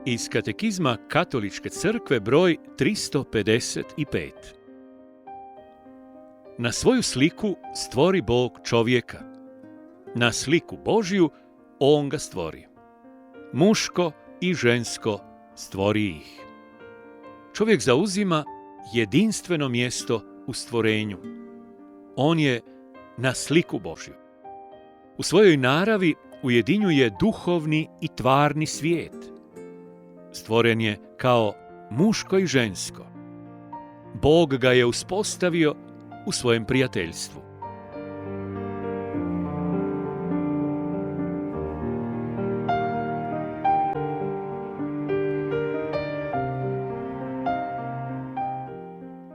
Iz Katekizma Katoličke crkve broj 355. Na svoju sliku stvori Bog čovjeka. Na sliku Božju On ga stvori. Muško i žensko stvori ih. Čovjek zauzima jedinstveno mjesto u stvorenju. On je na sliku Božju. U svojoj naravi ujedinjuje duhovni i tvarni svijet. Stvoren je kao muško i žensko. Bog ga je uspostavio u svojem prijateljstvu.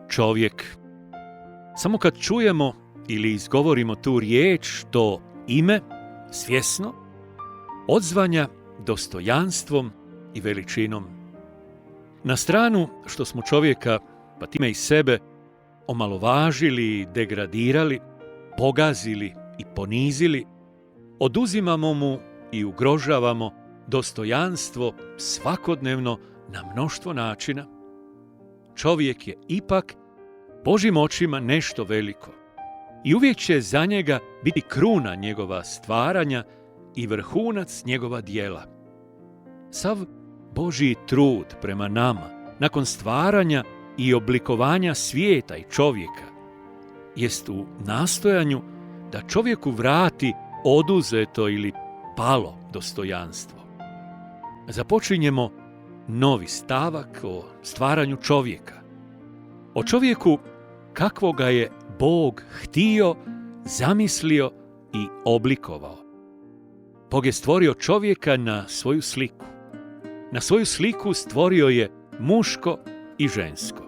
Čovjek. Samo kad čujemo ili izgovorimo tu riječ, to ime, svjesno, odzvanja dostojanstvom i veličinom. Na stranu što smo čovjeka, pa time i sebe, omalovažili i degradirali, pogazili i ponizili, oduzimamo mu i ugrožavamo dostojanstvo svakodnevno na mnoštvo načina. Čovjek je ipak Božjim očima nešto veliko i uvijek će za njega biti kruna njegova stvaranja i vrhunac njegova djela. Sav Božji trud prema nama, nakon stvaranja i oblikovanja svijeta i čovjeka, jest u nastojanju da čovjeku vrati oduzeto ili palo dostojanstvo. Započinjemo novi stavak o stvaranju čovjeka. O čovjeku kakvoga je Bog htio, zamislio i oblikovao. Bog je stvorio čovjeka na svoju sliku. Na svoju sliku stvorio je muško i žensko.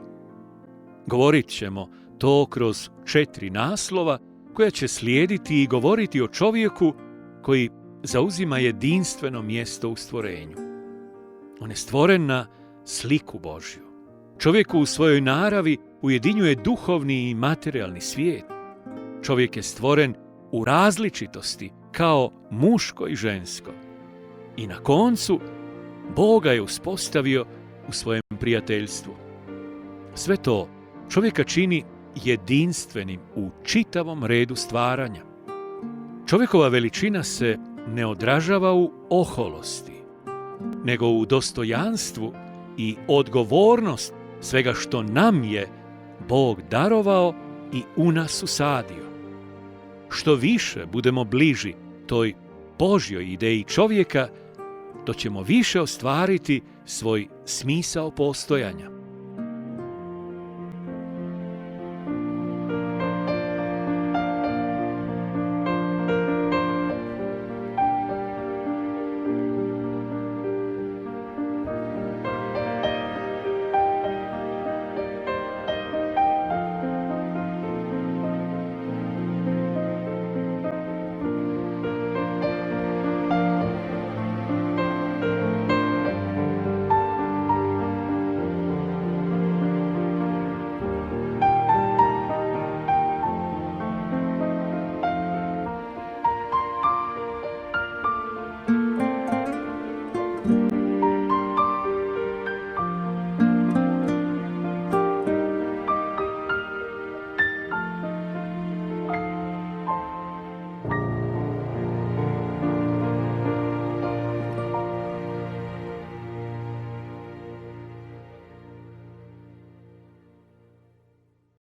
Govorit ćemo to kroz 4 naslova koja će slijediti i govoriti o čovjeku koji zauzima jedinstveno mjesto u stvorenju. On je stvoren na sliku Božju. Čovjeku u svojoj naravi ujedinjuje duhovni i materijalni svijet. Čovjek je stvoren u različitosti kao muško i žensko. I na koncu Bog ga je uspostavio u svojem prijateljstvu. Sve to čovjeka čini jedinstvenim u čitavom redu stvaranja. Čovjekova veličina se ne odražava u oholosti, nego u dostojanstvu i odgovornost svega što nam je Bog darovao i u nas usadio. Što više budemo bliži toj Božjoj ideji čovjeka, to ćemo više ostvariti svoj smisao postojanja.